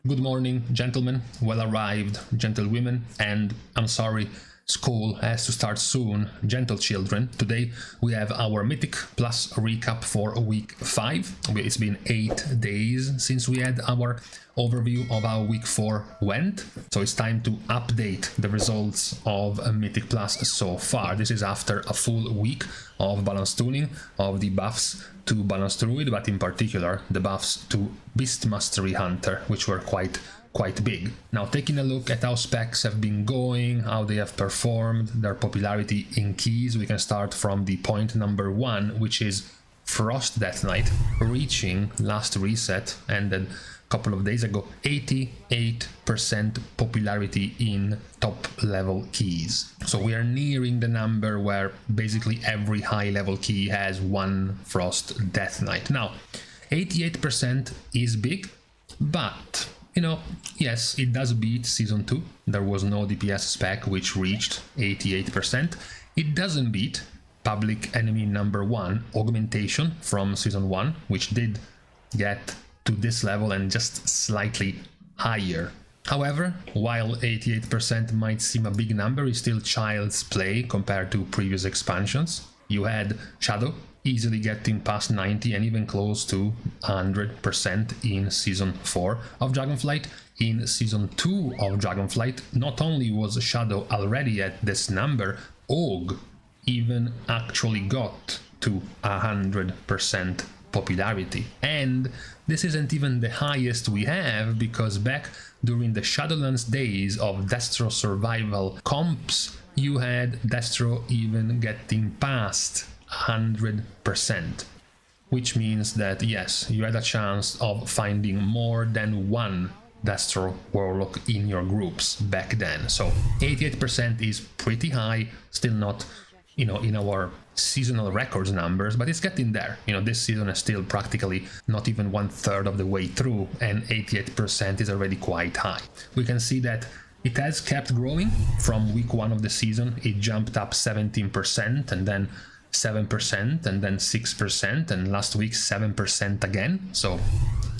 Good morning, gentlemen, well arrived, gentlewomen, and I'm sorry, school has to start soon, gentle children. Today we have our Mythic Plus recap for week 5. It's been 8 days since we had our overview of how week 4 went, so it's time to update the results of Mythic Plus so far. This is after a full week of balance tuning of the buffs to Balance Druid, but in particular the buffs to Beast Mastery Hunter, which were quite big. Now, taking a look at how specs have been going, how they have performed, their popularity in keys, we can start from the point number 1, which is Frost Death Knight, reaching last reset, and then a couple of days ago, 88% popularity in top level keys. So we are nearing the number where basically every high level key has one Frost Death Knight. Now, 88% is big, but you know, yes, it does beat Season 2. There was no DPS spec which reached 88%. It doesn't beat Public Enemy number 1, Augmentation from Season 1, which did get to this level and just slightly higher. However, while 88% might seem a big number, it's still child's play compared to previous expansions. You had Shadow easily getting past 90 and even close to 100% in Season 4 of Dragonflight. In Season 2 of Dragonflight, not only was Shadow already at this number, Og even actually got to 100% popularity. And this isn't even the highest we have, because back during the Shadowlands days of Destro survival comps, you had Destro even getting past 100%, which means that yes, you had a chance of finding more than one Destro Warlock in your groups back then. So 88% is pretty high, still not, you know, in our seasonal records numbers, but it's getting there. You know, this season is still practically not even 1/3 of the way through, and 88% is already quite high. We can see that it has kept growing from week 1 of the season. It jumped up 17%, and then 7%, and then 6%, and last week 7% again. So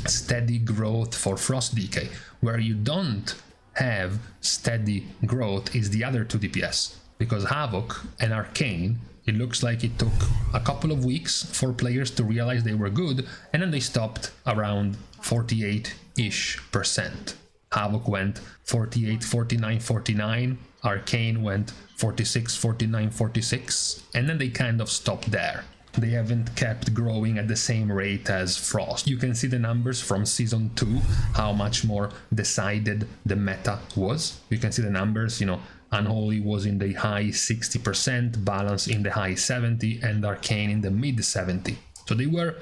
steady growth for Frost DK. Where you don't have steady growth is the other 2 DPS, because Havoc and Arcane, it looks like it took a couple of weeks for players to realize they were good, and then they stopped around 48-ish%. Havoc went 48, 49, 49, Arcane went 46, 49, 46, and then they kind of stopped there. They haven't kept growing at the same rate as Frost. You can see the numbers from Season 2, how much more decided the meta was. You can see the numbers, you know, Unholy was in the high 60%, Balance in the high 70%, and Arcane in the mid 70%. So they were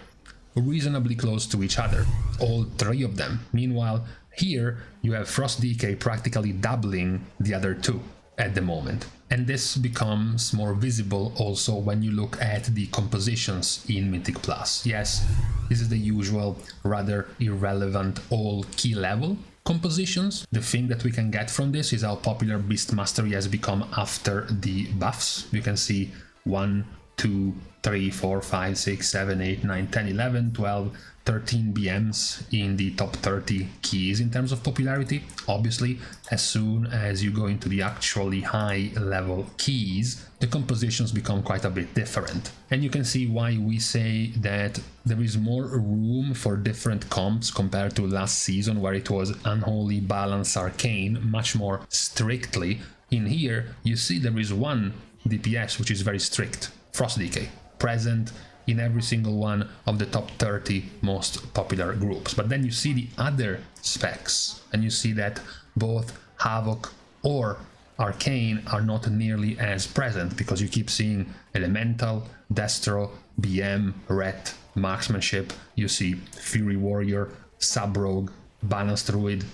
reasonably close to each other, all 3 of them. Meanwhile, here you have Frost DK practically doubling the other 2 at the moment. And this becomes more visible also when you look at the compositions in Mythic Plus. Yes, this is the usual rather irrelevant all key level compositions. The thing that we can get from this is how popular Beast Mastery has become after the buffs. You can see 1, 2, 3, 4, 5, 6, 7, 8, 9, 10, 11, 12, 13 BMs in the top 30 keys in terms of popularity. Obviously, as soon as you go into the actually high level keys, the compositions become quite a bit different. And you can see why we say that there is more room for different comps compared to last season, where it was Unholy, Balance, Arcane, much more strictly. In here, you see there is one DPS which is very strict, Frost DK, present in every single one of the top 30 most popular groups. But then you see the other specs, and you see that both Havoc or Arcane are not nearly as present, because you keep seeing Elemental, Destro, BM, Ret, Marksmanship, you see Fury Warrior, Sub-Rogue, Balance Druid.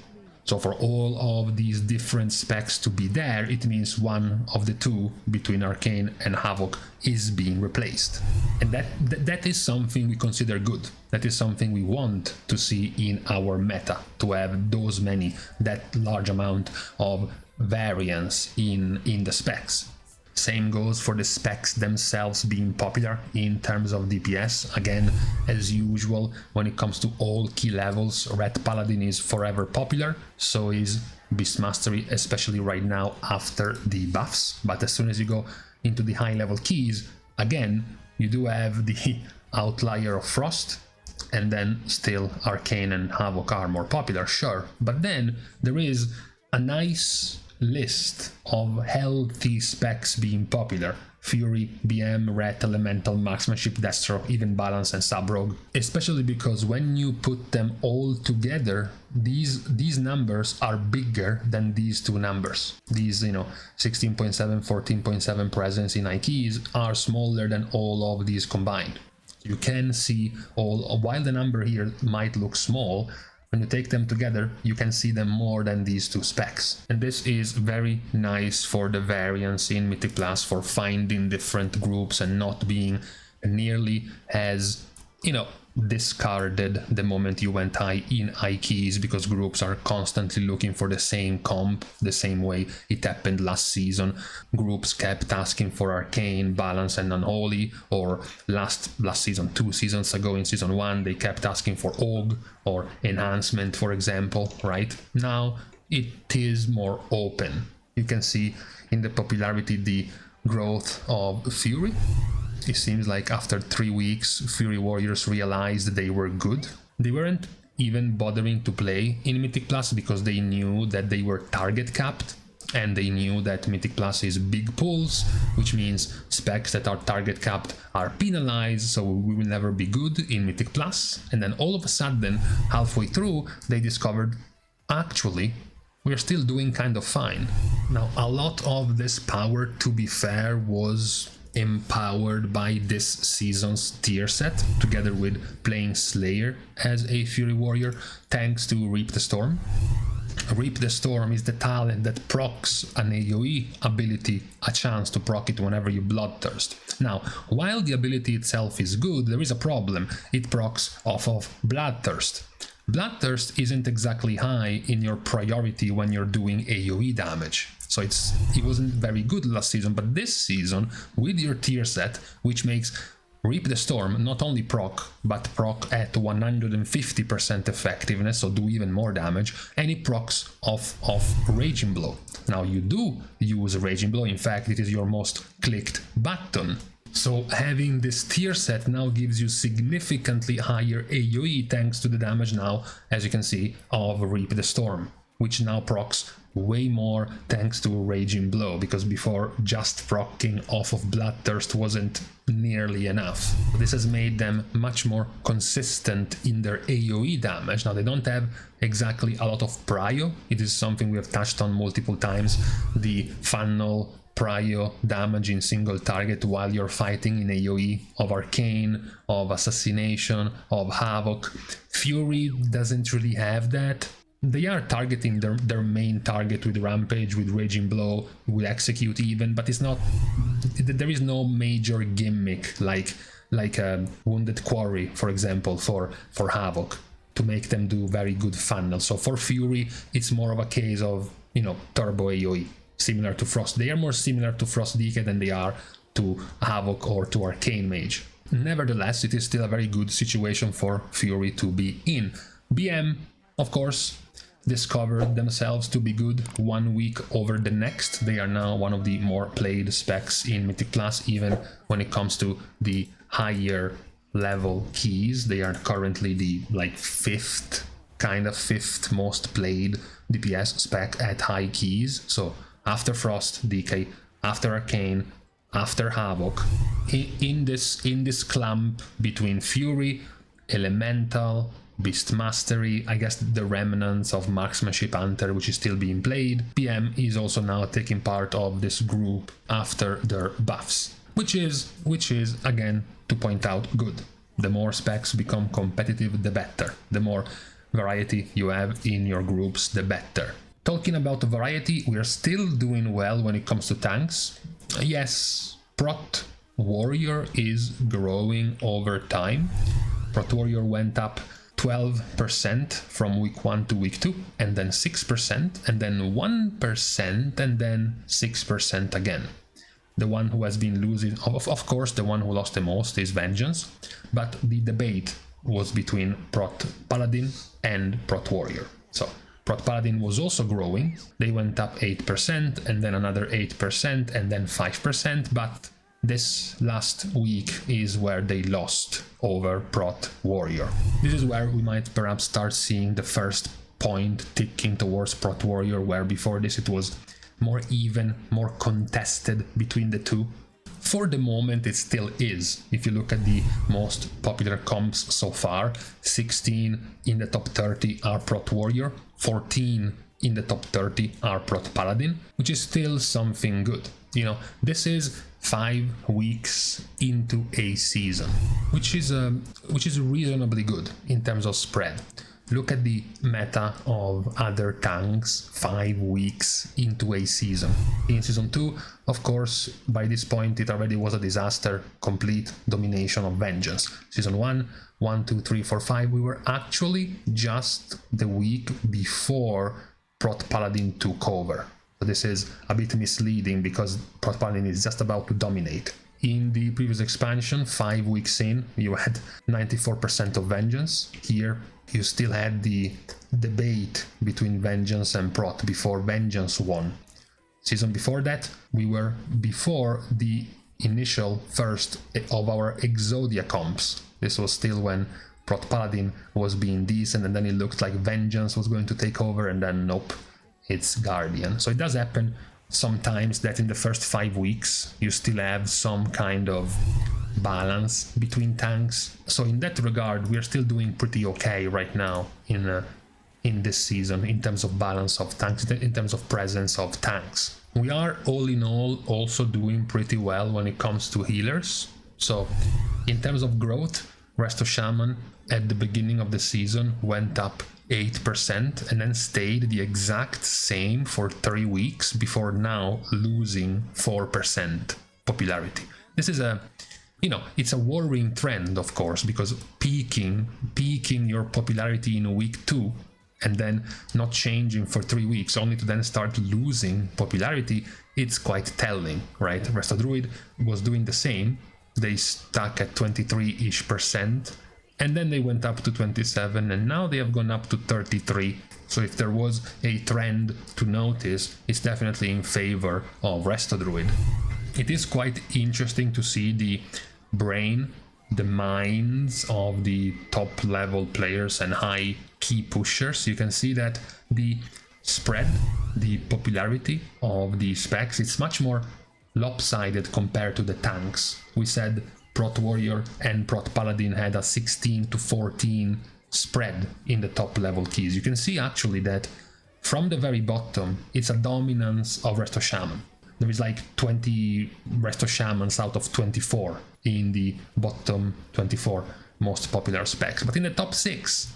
So for all of these different specs to be there, it means one of the 2 between Arcane and Havoc is being replaced. And that is something we consider good. That is something we want to see in our meta, to have those many, that large amount of variance in the specs. Same goes for the specs themselves being popular in terms of DPS. Again, as usual, when it comes to all key levels, Red Paladin is forever popular, so is Beast Mastery, especially right now after the buffs. But as soon as you go into the high level keys, again, you do have the outlier of Frost, and then still Arcane and Havoc are more popular, sure. But then there is a nice list of healthy specs being popular. Fury, BM, Ret, Elemental, Marksmanship, Deathstroke, Even Balance, and Sub-Rogue. Especially because when you put them all together, these numbers are bigger than these two numbers. These, 16.7, 14.7 presence in IKs are smaller than all of these combined. You can see all, while the number here might look small, when you take them together, you can see them more than these two specs. And this is very nice for the variance in Mythic Plus, for finding different groups and not being nearly as, discarded the moment you went high in IKs, because groups are constantly looking for the same comp, the same way it happened last season. Groups kept asking for Arcane, Balance, and Unholy, or last season, 2 seasons ago in season 1, they kept asking for Og or Enhancement, for example, right? Now it is more open. You can see in the popularity the growth of Fury. It seems like after 3 weeks, Fury Warriors realized they were good. They weren't even bothering to play in Mythic Plus because they knew that they were target capped, and they knew that Mythic Plus is big pulls, which means specs that are target capped are penalized, so we will never be good in Mythic Plus. And then all of a sudden, halfway through, they discovered, actually, we're still doing kind of fine. Now, a lot of this power, to be fair, was empowered by this season's tier set, together with playing Slayer as a Fury Warrior, thanks to Reap the Storm. Reap the Storm is the talent that procs an AoE ability, a chance to proc it whenever you Bloodthirst. Now, while the ability itself is good, there is a problem. It procs off of Bloodthirst. Bloodthirst isn't exactly high in your priority when you're doing AoE damage. So it wasn't very good last season, but this season, with your tier set, which makes Reap the Storm not only proc, but proc at 150% effectiveness, so do even more damage, and it procs off Raging Blow. Now, you do use Raging Blow, in fact, it is your most clicked button. So having this tier set now gives you significantly higher AoE thanks to the damage now, as you can see, of Reap the Storm, which now procs way more thanks to Raging Blow, because before just proccing off of Bloodthirst wasn't nearly enough. This has made them much more consistent in their AoE damage. Now, they don't have exactly a lot of prio. It is something we have touched on multiple times, the funnel prio damage in single target while you're fighting in AoE of Arcane, of Assassination, of Havoc. Fury doesn't really have that. They are targeting their main target with Rampage, with Raging Blow, with Execute even, but it's not, there is no major gimmick like a Wounded Quarry, for example, for Havoc, to make them do very good funnel. So for Fury, it's more of a case of, turbo AoE, similar to Frost. They are more similar to Frost DK than they are to Havoc or to Arcane Mage. Nevertheless, it is still a very good situation for Fury to be in. BM, of course, discovered themselves to be good 1 week over the next. They are now one of the more played specs in Mythic Plus, even when it comes to the higher level keys. They are currently the fifth most played DPS spec at high keys. So after Frost DK, after Arcane, after Havoc, in this clump between Fury, Elemental, Beast Mastery, I guess the remnants of Marksmanship Hunter, which is still being played, PM is also now taking part of this group after their buffs, which is again, to point out, good. The more specs become competitive, the better. The more variety you have in your groups, the better. Talking about variety, we are still doing well when it comes to tanks. Yes, Prot Warrior is growing over time. Prot Warrior went up 12% from week 1 to week 2, and then 6%, and then 1%, and then 6% again. The one who has been losing, of course, the one who lost the most is Vengeance, but the debate was between Prot Paladin and Prot Warrior. So Prot Paladin was also growing. They went up 8% and then another 8% and then 5%, but this last week is where they lost over Prot Warrior. This is where we might perhaps start seeing the first point ticking towards Prot Warrior, where before this it was more even, more contested between the two. For the moment it still is. If you look at the most popular comps so far, 16 in the top 30 are Prot Warrior, 14 in the top 30 are Prot Paladin, which is still something good. You know, this is 5 weeks into a season, which is reasonably good in terms of spread. Look at the meta of other tanks 5 weeks into a season. In Season 2, of course, by this point it already was a disaster, complete domination of Vengeance. Season 1, 1, 2, 3, 4, 5, we were actually just the week before Prot Paladin took over. So this is a bit misleading because Prot Paladin is just about to dominate. In the previous expansion, 5 weeks in, you had 94% of Vengeance. Here, you still had the debate between Vengeance and Prot before Vengeance won. Season before that, we were before the initial first of our Exodia comps. This was still when Prot Paladin was being decent, and then it looked like Vengeance was going to take over, and then nope, it's Guardian. So it does happen sometimes that in the first 5 weeks you still have some kind of balance between tanks. So in that regard, we're still doing pretty okay right now in this season in terms of balance of tanks, in terms of presence of tanks. We are all in all also doing pretty well when it comes to healers. So in terms of growth, Resto Shaman at the beginning of the season went up 8% and then stayed the exact same for 3 weeks before now losing 4% popularity. This is it's a worrying trend, of course, because peaking your popularity in week 2 and then not changing for 3 weeks only to then start losing popularity, it's quite telling, right? Resto Druid was doing the same. They stuck at 23-ish%. And then they went up to 27, and now they have gone up to 33. So if there was a trend to notice, it's definitely in favor of Resto Druid. It is quite interesting to see the brain, the minds of the top level players and high key pushers. You can see that the spread, the popularity of the specs, it's much more lopsided compared to the tanks. We said Prot Warrior and Prot Paladin had a 16 to 14 spread in the top level keys. You can see actually that from the very bottom, it's a dominance of Resto Shaman. There is like 20 Resto Shamans out of 24 in the bottom 24 most popular specs. But in the top 6,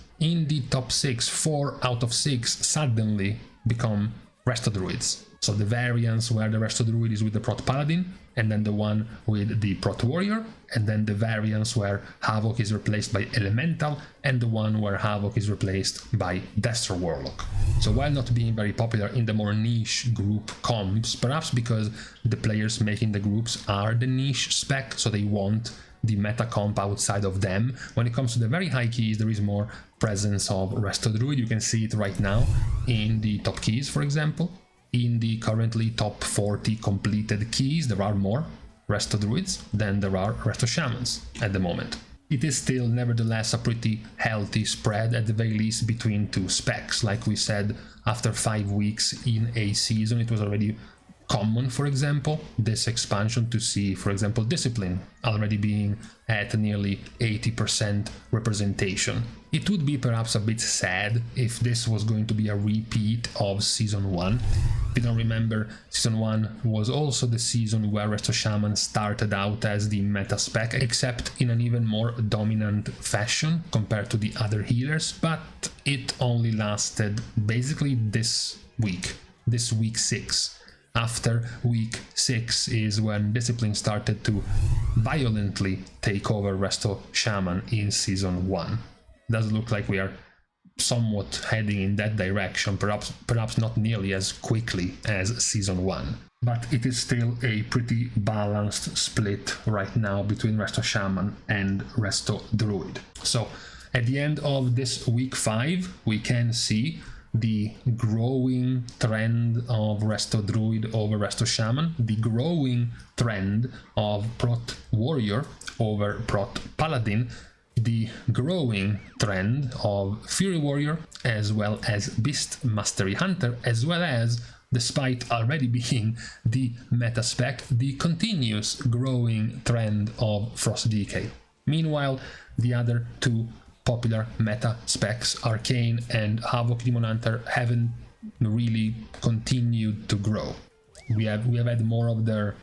4 out of 6 suddenly become Resto Druids. So the variants where the Resto Druid is with the Prot Paladin, and then the one with the Prot Warrior, and then the variants where Havoc is replaced by Elemental, and the one where Havoc is replaced by Destro Warlock. So while not being very popular in the more niche group comps, perhaps because the players making the groups are the niche spec, so they want the meta comp outside of them, when it comes to the very high keys, there is more presence of Resto Druid. You can see it right now in the top keys, for example. In the currently top 40 completed keys, there are more Resto Druids than there are Resto Shamans at the moment. It is still nevertheless a pretty healthy spread, at the very least between two specs. Like we said, after 5 weeks in a season, it was already common, for example, this expansion to see, for example, Discipline already being at nearly 80% representation. It would be perhaps a bit sad if this was going to be a repeat of Season 1. If you don't remember, Season 1 was also the season where Resto Shaman started out as the meta spec, except in an even more dominant fashion compared to the other healers, but it only lasted basically this week 6. After week 6 is when Discipline started to violently take over Resto Shaman in Season 1. Does look like we are somewhat heading in that direction, perhaps not nearly as quickly as Season 1. But it is still a pretty balanced split right now between Resto Shaman and Resto Druid. So at the end of this week 5, we can see the growing trend of Resto Druid over Resto Shaman, the growing trend of Prot Warrior over Prot Paladin, the growing trend of Fury Warrior, as well as Beast Mastery Hunter, as well as, despite already being the meta spec, the continuous growing trend of Frost Decay. Meanwhile, the other two popular meta specs, Arcane and Havoc Demon Hunter, haven't really continued to grow. We have had more of their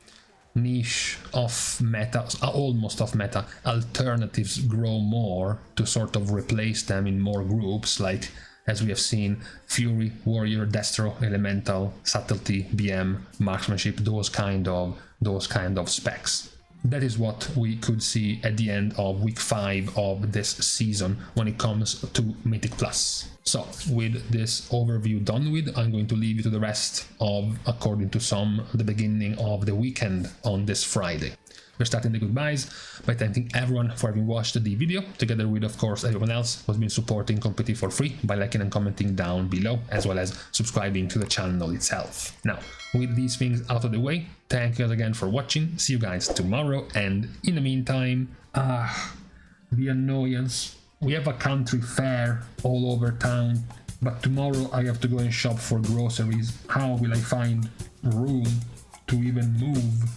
niche of meta, almost of meta alternatives grow more to sort of replace them in more groups, like as we have seen Fury, Warrior, Destro, Elemental, Subtlety, BM, Marksmanship, those kind of specs. That is what we could see at the end of week 5 of this season when it comes to Mythic Plus. So, with this overview done with, I'm going to leave you to the rest of, according to some, the beginning of the weekend on this Friday. We're starting the goodbyes by thanking everyone for having watched the video, together with, of course, everyone else who's been supporting Completely for free by liking and commenting down below, as well as subscribing to the channel itself. Now, with these things out of the way, thank you guys again for watching, see you guys tomorrow, and in the meantime, the annoyance. We have a country fair all over town, but tomorrow I have to go and shop for groceries. How will I find room to even move?